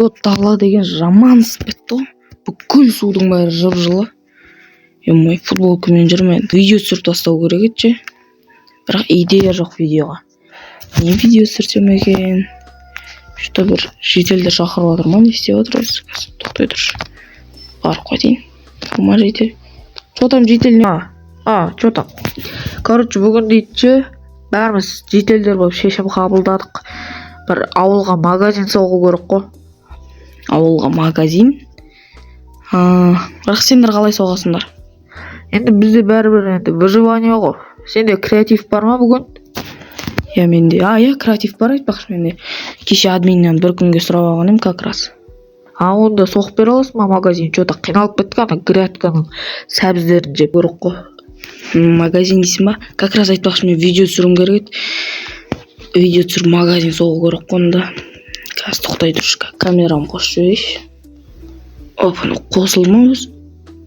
Дала деген жаман ысып кетті ғой. Бүкіл судың бәрі жып-жылы. Емой, футболкамен жүрмін. Видео түсіріп тастау керек еді. Бірақ идея жоқ видеоға. Не видео түсірсем екен? Что бір жителдер шақырып отыр ма? Не істеп отыр осы? Тоқтай тұршы. Барып қайтайын. Кума житель. Что там житель? Что там? Короче, бүгін дейтші, бәріміз жителдер болып шешім қабылдадық. Бір ауылға магазин соғу керек қой. Ауылға магазин. Бірақ сендер қалай соғасыңдар? Енді бізде бәрібір енді выживание ғой. Сенде креатив бар ма бүгін? Менде, креатив бар айтпақшы менде. Кеше админнен бір күнге сұрап алған едім как раз. Онда соғып бере аласың ба магазин? Что-то қиналып кеткен, грядканың сәбіздерін жеп көріп қой. Магазин дейсің ба? Как раз айтпақшы мен видео түсіргім керек еді. Видео түсіріп магазин соғу керек қой онда. Қазір тоқтай тұршы, камерамды қосып жіберейінші. Опа, қосылды ма өзі?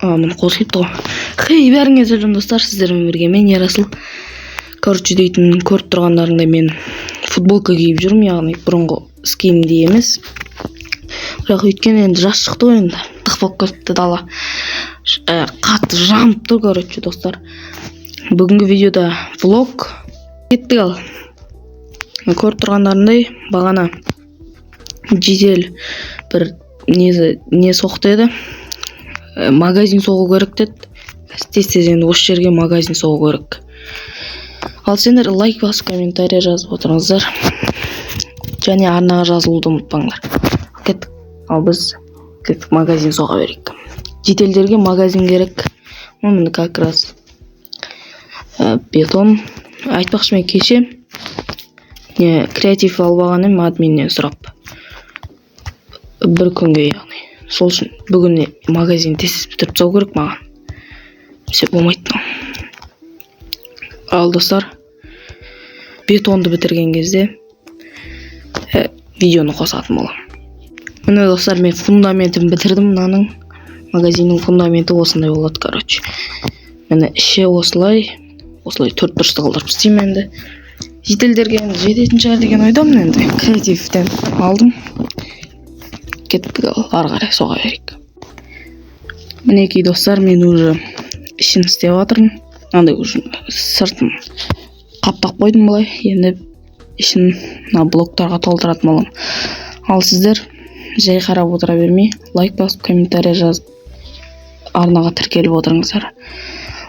Міне қосылыпты ғой. Хей, бәріңе сәлем достар, сіздермен бірге мен Ерасыл. Короче дейтін көріп тұрғандарыңдай мен футболка киіп жүрмін, яғни бұрынғы скимде емес. Бірақ өйткені енді жас шықты ғой енді. Ақ болып кетті дала. Қатты жанып тұр, короче достар. Бүгінгі видеода влог. Кеттік ал. Көріп тұрғандарыңдай бағана жедел бір не соқты еді. Магазин соғу керек деді. Тез енді осы жерге магазин соғу керек. Ал сендер лайк басып, комментария жазып отырыңыздар. Және арнаға жазылуды ұмытпаңдар. Кеттік. Ал біз кеттік магазин соға берейік. Жителдерге магазин керек. Міне как раз бетон. Айтпақшы мен кеше креатив алып алған едім админнен сұрап. Бір күнге яғни. Сол үшін бүгін магазин тез бітіріп тастау керек маған. Все болмайды. Ал достар, бетонды бітірген кезде видеоны қосатын боламын. Міне достар, мен фундаментін бітірдім. Мынаның магазиннің фундаменті осындай болады, короче. Міне іші осылай төрт-бұрышты қылдырып істеймін енді. Жителдерге енді жететін шығар деген ойдамын енді. Креативтен алдым. Кеттік ары қарай соға берейік. Мінекей достар, мен уже ішін істеп жатырмын. Андай уже сыртын қаптап қойдым былай. Енді ішін блоктарға толтыратын боламын. Ал сіздер жай қарап отыра бермей, лайк басып, комментария жазып, арнаға тіркеліп отырыңыздар.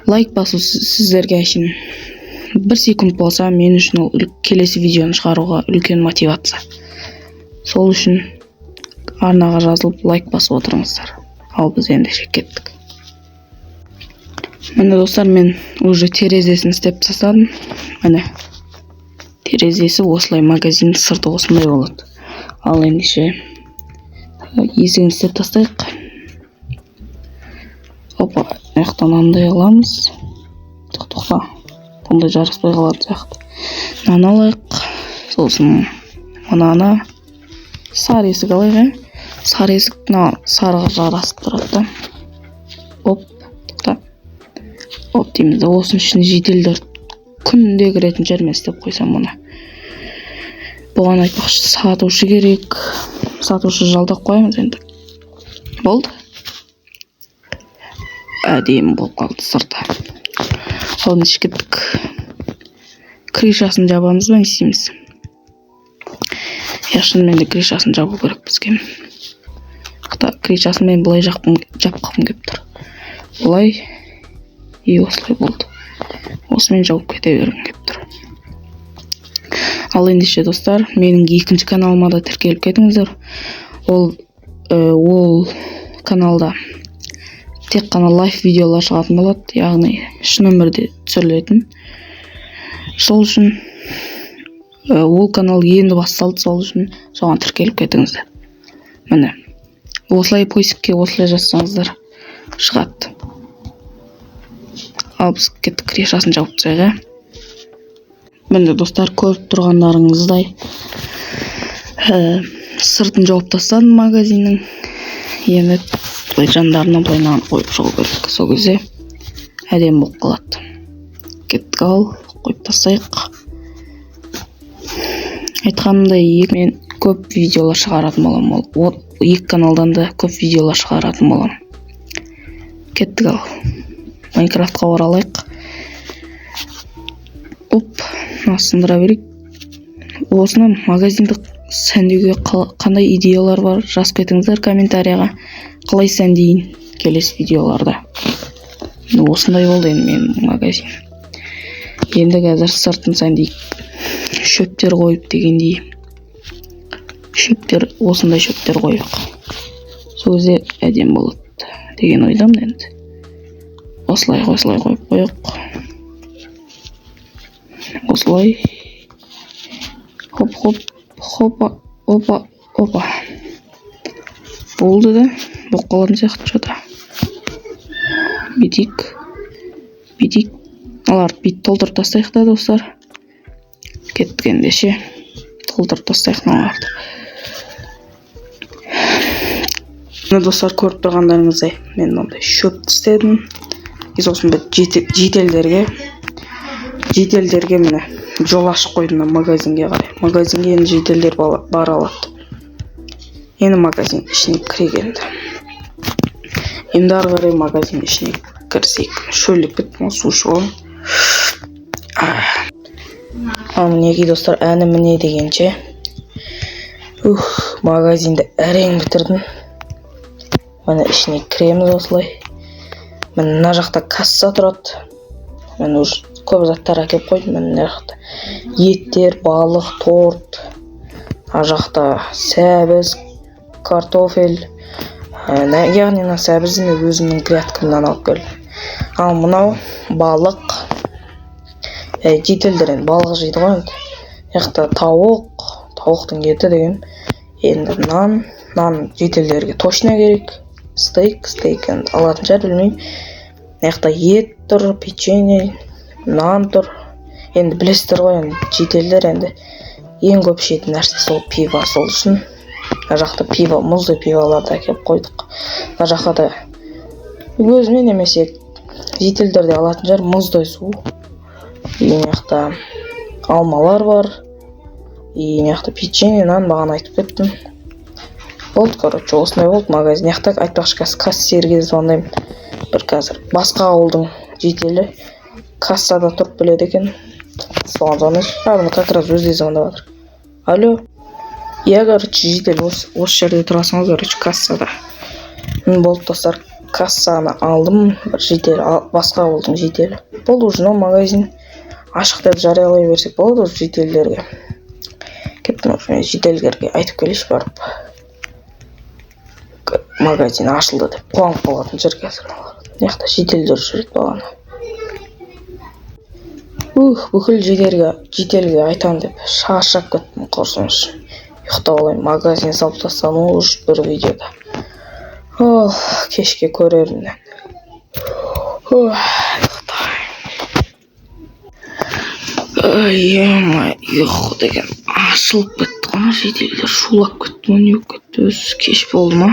Лайк басу сіздерге үшін 1 секунд болса, мен үшін келесі видеоны шығаруға үлкен мотивация. Сол үшін арнаға жазылып, лайк басып отырыңыздар. Ал біз енді кеттік. Міне достар, мен уже терезесін істеп тастадым. Міне терезесі осылай, магазин сырты осындай болады. Ал ендеше есігін істеп тастайық. Опа, аяқтан андай аламыз. Тоқта. Бұндай жарыспай қалады сияқты. Мынаны алайық. Сосын мынаны сары есік алайық. Сары есік сарыға жарасып тұрады. Оп, тоқта. Оп дейміз. Осының ішіне жителдер күнде кіретін жермен істеп қойсам мұны. Бұған айтпақшы сатушы керек. Сатушы жалдап қоямыз енді. Болды. Әдемі болып қалды сырты. Оны кеттік. Кришасын жабамыз ба, не істейміз? Шынымен де кришасын жабу керек бізге. Кришасын мен бұлай жапқым келіп тұр. Бұлай осылай болды. Осымен жауып кете бергім келіп тұр. Ал ендеше достар, менің екінші каналыма да тіркеліп кетіңіздер. Ол каналда тек қана лайф видеолар шығатын болады, яғни шын өмірде түсірілетін. Сол үшін ол канал енді басталды, сол үшін соған тіркеліп кетіңіздер. Міне, осылай поисікке осылай жазсаңыздар шығады. Ал біз кеттік кришасын жауып тастайық. Міне достар, көріп тұрғандарыңыздай сыртын жауып тастадым магазиннің. Енді былай жандарына былай нан қойып шығу керек. Сол кезде әдемі болып қалады. Кеттік ал, қойып тастайық. Айтқанымдай мен көп видеолар шығаратын боламын. Ол екі каналдан да көп видеолар шығаратын боламын. Кеттік ал. Майнкрафтқа оралайық. Сындыра берейік. Осыны магазинді сәндеуге қандай идеялар бар? Жазып кетіңіздер комментарияға. Қалай сәндейін келесі видеоларда. Осындай болды енді менің магазин. Енді қазір сыртын сәндейік. Шөптер қойып дегендей. Осындай шөптер қойып. Сол кезде әдем болады деген ойдамын енді. Осылай қойып қойық. Осылай. Опа. Болды да. Боқ қалатын сияқты жода. Битик. Аларды бит толтырып тастайық та, достар. Кеткенде ше. Толтырып тастайық аларды. Достар, көріп тұрғандарыңыздай мен мынандай шөп істедім. Сосын бір жеделдерге міне жол ашып қойдым магазинге қарай. Магазинге енді жеделдер бара алады. Енді магазин ішіне кірегенді. Енді ары қарай магазин ішіне кірсек. Шөліп біттім, су ішіп аламын. Мінеки достар, әні міне дегенше. Магазинді әрең бітірдім. Міне ішіне кіреміз осылай. Мына жақта касса тұрады. Мен уже көп заттар әкеп қойдым. Мына жақта еттер, балық, торт. Ар жақта сәбіз, картофель. Яғни сәбізді мен өзімнің грядкамнан алып келдім. Ал мынау балық. Жеделдер енді балық жейді ғой енді. Яқта тауықтың еті деген. Енді нан жеделдерге точно керек. Стейк енді алатын жар білмеймін. Яқта ет тұр, печенье, нан тұр. Енді білесіздер ғой енді жеделдер енді ең көп ішетін нәрсе сол пиво. Сол үшін мына жақта пиво, мұзды пиволарды әкеп қойдық. Мына жақта да өзіме немесе жеделдерде алатын жар мұздай су. Яқта алмалар бар. Яқта печенье, нан бағана айтып кеттім. Болды, короче, осындай болды магазин. Яқта айтпақшы кассирге звондаймын. Бір қазір басқа ауылдың жеделі кассада тұрып біледі екен. Соған звондаймын. Как раз өзі звондап жатыр. Алло. Короче, жедел осы жерде тұрасың ғой, короче, кассада. Болды, достар, кассаны алдым. Бір жедел, басқа ауылдың жеделі. Болды, уже магазин ашық деп жариялай берсек болады уже жеделдерге. Кеттім, жеделдерге айтып келейші барып. Магазин ашылды деп қуанып қалатын жер қазір. Яқта жеделдер жүреді бағана. Бүкіл жеделге айтам деп шаршап кеттім, құрсыңыз. Ұйықтап алайын, магазин салып тастадым уже бір видеода. Кешке көрермін. Ұйқы деген ашылып кетті ғана, жеделдер шулап кетті ма, не кетті, өзі кеш болды ма?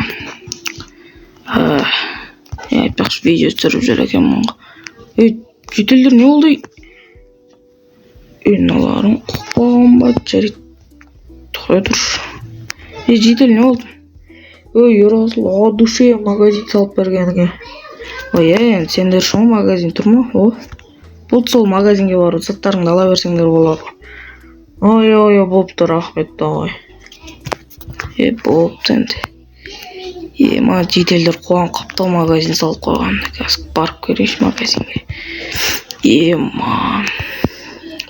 Айтпақшы видео түсіріп жүр екен мұнға. Жеделдер не болды? Үналарың құқпаған ба, жарайды. Тұқай тұршы. Жедел не болды? Ерасыл, душе магазин салып бергенге. Енді сендер шоң магазин тұр ма? Болды, сол магазинге барып заттарыңды ала берсеңдер болады. Болыпты, рахмет ағай. Болыпты енді. Ма жеделдер қуан қапты магазин салып қойған. Қазір барып көрейші магазинге.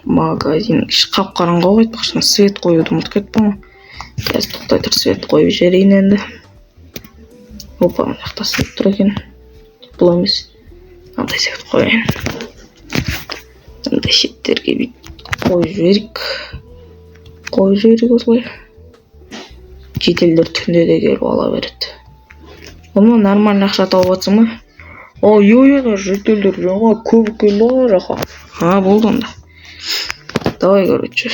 Магазин қап қараңғы ғой, айтпақшына свет қоюды ұмытып кеттім. Қазір тоқтай тұр, свет қойып жіберейін енді. Мына жақта свет тұр екен. Бұл емес. Мынандай свет қояйын. Мынандай шеттерге қойып жіберейік осылай. Жеделдер түнде де келіп ала береді. Бұны нормально ақша тауып атсың ма? Жеделдер жаңа көп келді ғой жаққа. Болды онда. Давай, короче.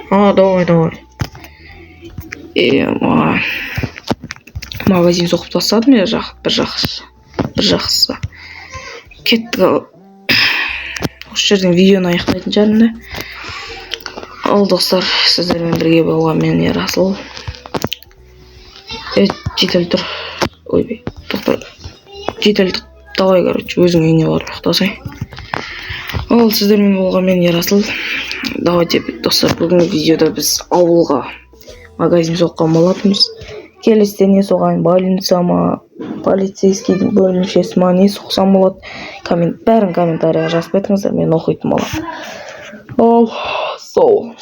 Давай. Магазин соқып тастадым я бір жақсы. Кеттік ал. Осы жерден видеоны аяқтайтын жарымда. Ал достар, сіздермен бірге болған мен Ерасыл. Жетел тұр. Ойбай, тоқтай. Жетел давай, короче, өзің үйіне барып ұйықтасай. Ал сіздермен болған мен Ерасыл. Давайте, достар, бүгінгі видеода біз ауылға магазин соққан болатынбыз. Келесіде не соған, больница ма, полицейский бөлімшесі ма, не соқсам болады. Бәрін комментарияға жазып кетіңіздер, мен оқитын боламын. Ал, сол.